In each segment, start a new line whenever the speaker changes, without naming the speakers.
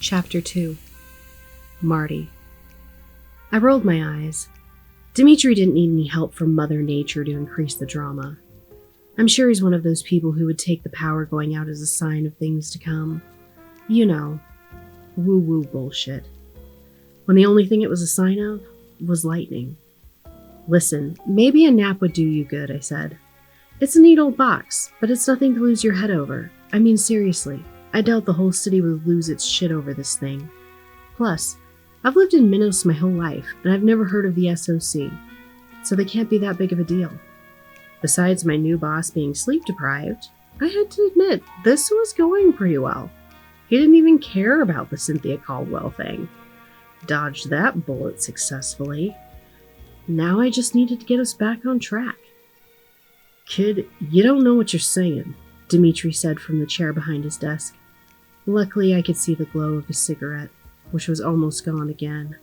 Chapter 2. Marty. I rolled my eyes. Demetri didn't need any help from Mother Nature to increase the drama. I'm sure he's one of those people who would take the power going out as a sign of things to come. You know, woo-woo bullshit. When the only thing it was a sign of was lightning. Listen, maybe a nap would do you good, I said. It's a neat old box, but it's nothing to lose your head over. I mean, seriously, I doubt the whole city would lose its shit over this thing. Plus, I've lived in Minos my whole life, and I've never heard of the SOC, so they can't be that big of a deal. Besides my new boss being sleep-deprived, I had to admit, this was going pretty well. He didn't even care about the Cynthia Caldwell thing. Dodged that bullet successfully. Now I just needed to get us back on track. Kid, you don't know what you're saying, Demetri said from the chair behind his desk. Luckily, I could see the glow of his cigarette, which was almost gone again.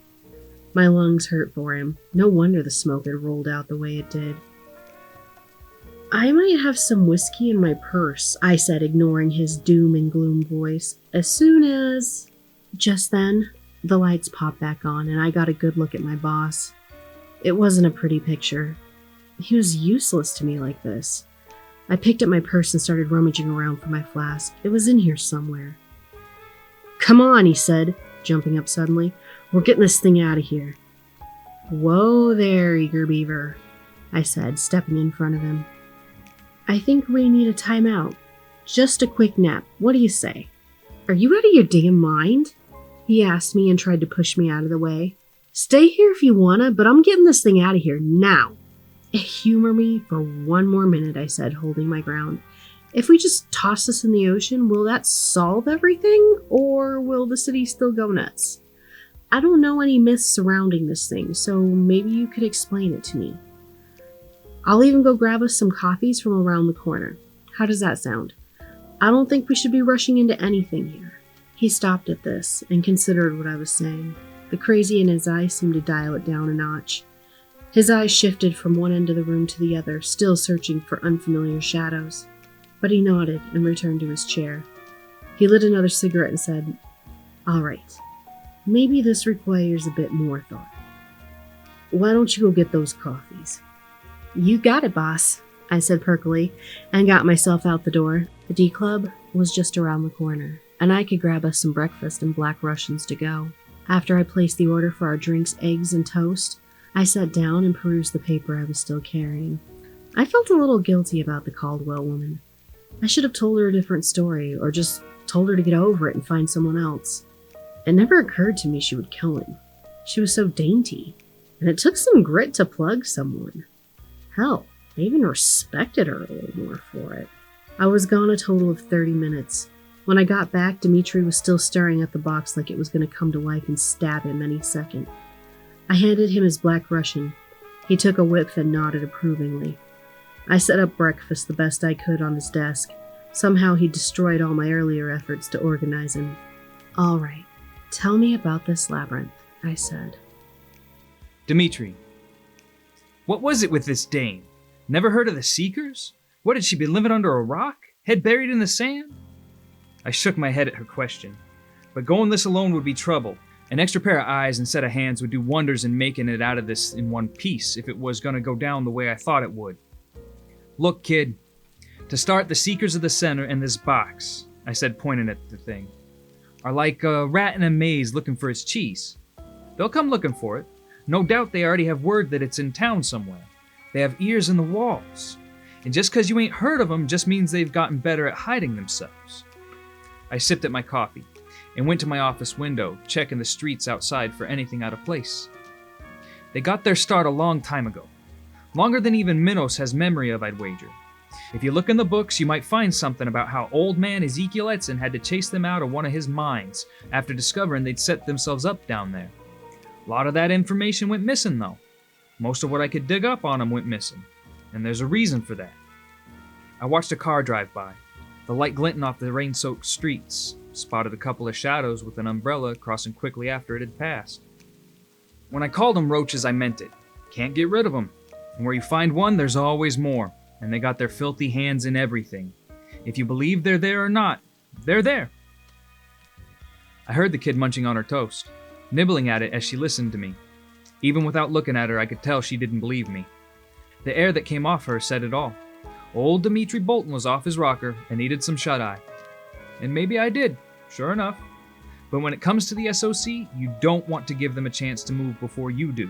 My lungs hurt for him. No wonder the smoke had rolled out the way it did. I might have some whiskey in my purse, I said, ignoring his doom and gloom voice, as soon as... Just then, the lights popped back on, and I got a good look at my boss. It wasn't a pretty picture. He was useless to me like this. I picked up my purse and started rummaging around for my flask. It was in here somewhere. Come on, he said, jumping up suddenly. We're getting this thing out of here. Whoa there, eager beaver, I said, stepping in front of him. I think we need a timeout. Just a quick nap. What do you say? Are you out of your damn mind? He asked me and tried to push me out of the way. Stay here if you wanna, but I'm getting this thing out of here now. Humor me for one more minute, I said, holding my ground. If we just toss this in the ocean, will that solve everything, or will the city still go nuts? I don't know any myths surrounding this thing, so maybe you could explain it to me. I'll even go grab us some coffees from around the corner. How does that sound? I don't think we should be rushing into anything here. He stopped at this and considered what I was saying. The crazy in his eyes seemed to dial it down a notch. His eyes shifted from one end of the room to the other, still searching for unfamiliar shadows. But he nodded and returned to his chair. He lit another cigarette and said, All right, maybe this requires a bit more thought. Why don't you go get those coffees? You got it, boss, I said perkily, and got myself out the door. The D Club was just around the corner, and I could grab us some breakfast and Black Russians to go. After I placed the order for our drinks, eggs, and toast, I sat down and perused the paper I was still carrying. I felt a little guilty about the Caldwell woman. I should have told her a different story, or just told her to get over it and find someone else. It never occurred to me she would kill him. She was so dainty, and it took some grit to plug someone. Hell, I even respected her a little more for it. I was gone a total of 30 minutes. When I got back, Demetri was still staring at the box like it was going to come to life and stab him any second. I handed him his Black Russian. He took a whiff and nodded approvingly. I set up breakfast the best I could on his desk. Somehow he destroyed all my earlier efforts to organize him. All right, tell me about this labyrinth, I said.
Demetri, what was it with this dame? Never heard of the Seekers? What, had she been living under a rock? Head buried in the sand? I shook my head at her question. But going this alone would be trouble. An extra pair of eyes and set of hands would do wonders in making it out of this in one piece if it was going to go down the way I thought it would. Look, kid, to start, the Seekers of the Center and this box, I said, pointing at the thing, are like a rat in a maze looking for its cheese. They'll come looking for it. No doubt they already have word that it's in town somewhere. They have ears in the walls. And just because you ain't heard of them just means they've gotten better at hiding themselves. I sipped at my coffee and went to my office window, checking the streets outside for anything out of place. They got their start a long time ago. Longer than even Minos has memory of, I'd wager. If you look in the books, you might find something about how old man Ezekiel Edson had to chase them out of one of his mines after discovering they'd set themselves up down there. A lot of that information went missing, though. Most of what I could dig up on them went missing, and there's a reason for that. I watched a car drive by, the light glinting off the rain-soaked streets, spotted a couple of shadows with an umbrella crossing quickly after it had passed. When I called them roaches, I meant it. Can't get rid of them. And where you find one, there's always more, and they got their filthy hands in everything. If you believe they're there or not, they're there. I heard the kid munching on her toast, nibbling at it as she listened to me. Even without looking at her, I could tell she didn't believe me. The air that came off her said it all. Old Demetri Bolton was off his rocker and needed some shut-eye. And maybe I did, sure enough. But when it comes to the SOC, you don't want to give them a chance to move before you do.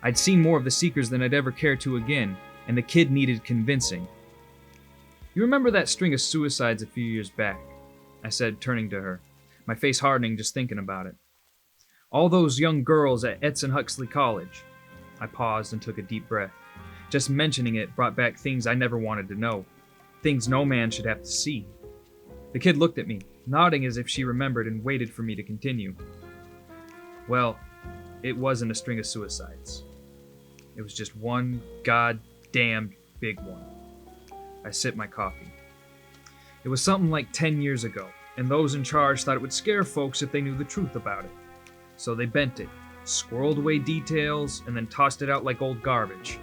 I'd seen more of the Seekers than I'd ever care to again, and the kid needed convincing. You remember that string of suicides a few years back? I said, turning to her, my face hardening just thinking about it. All those young girls at Edson Huxley College. I paused and took a deep breath. Just mentioning it brought back things I never wanted to know. Things no man should have to see. The kid looked at me, nodding as if she remembered and waited for me to continue. Well, it wasn't a string of suicides. It was just one goddamn big one. I sipped my coffee. It was something like 10 years ago, and those in charge thought it would scare folks if they knew the truth about it. So they bent it, squirreled away details, and then tossed it out like old garbage.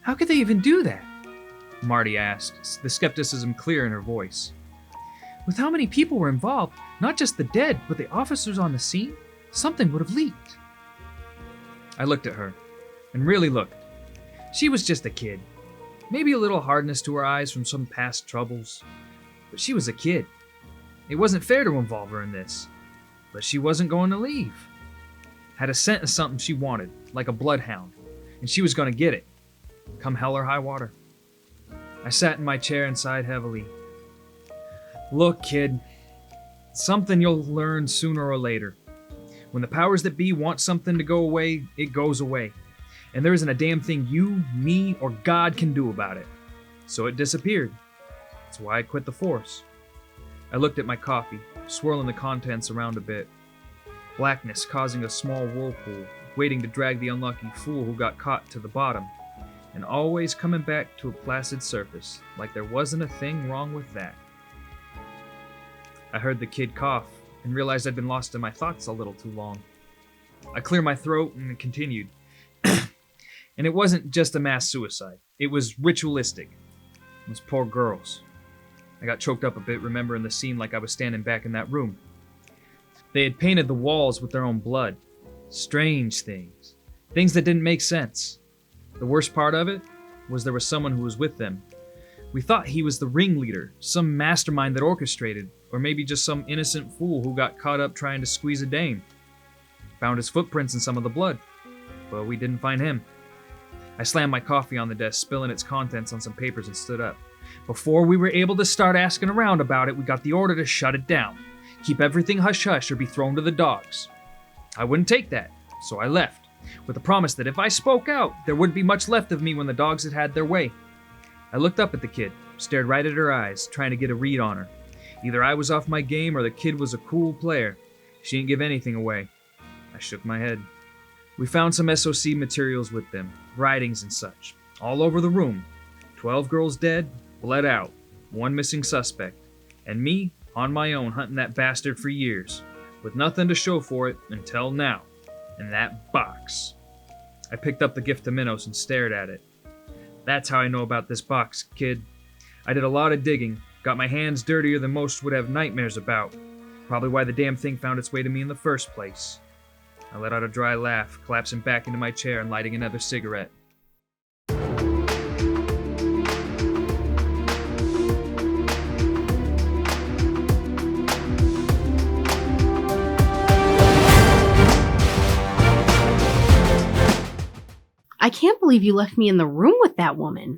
How could they even do that? Marty asked, the skepticism clear in her voice. With how many people were involved, not just the dead, but the officers on the scene, something would have leaked. I looked at her, and really looked. She was just a kid. Maybe a little hardness to her eyes from some past troubles. But she was a kid. It wasn't fair to involve her in this. But she wasn't going to leave. Had a scent of something she wanted, like a bloodhound, and she was going to get it, come hell or high water. I sat in my chair and sighed heavily. Look, kid, something you'll learn sooner or later. When the powers that be want something to go away, it goes away. And there isn't a damn thing you, me, or God can do about it. So it disappeared. That's why I quit the force. I looked at my coffee, swirling the contents around a bit. Blackness causing a small whirlpool, waiting to drag the unlucky fool who got caught to the bottom, and always coming back to a placid surface, like there wasn't a thing wrong with that. I heard the kid cough, and realized I'd been lost in my thoughts a little too long. I cleared my throat and continued. And it wasn't just a mass suicide. It was ritualistic. Those poor girls. I got choked up a bit remembering the scene like I was standing back in that room. They had painted the walls with their own blood. Strange things. Things that didn't make sense. The worst part of it was there was someone who was with them. We thought he was the ringleader, some mastermind that orchestrated, or maybe just some innocent fool who got caught up trying to squeeze a dame. Found his footprints in some of the blood, but we didn't find him. I slammed my coffee on the desk, spilling its contents on some papers, and stood up. Before we were able to start asking around about it, we got the order to shut it down. Keep everything hush-hush or be thrown to the dogs. I wouldn't take that, so I left, with the promise that if I spoke out, there wouldn't be much left of me when the dogs had had their way. I looked up at the kid, stared right at her eyes, trying to get a read on her. Either I was off my game or the kid was a cool player. She didn't give anything away. I shook my head. We found some SOC materials with them, writings and such, all over the room. 12 girls dead, bled out, one missing suspect, and me on my own hunting that bastard for years, with nothing to show for it until now, in that box. I picked up the gift to Minos and stared at it. That's how I know about this box, kid. I did a lot of digging, got my hands dirtier than most would have nightmares about. Probably why the damn thing found its way to me in the first place. I let out a dry laugh, collapsing back into my chair and lighting another cigarette.
I can't believe you left me in the room with that woman.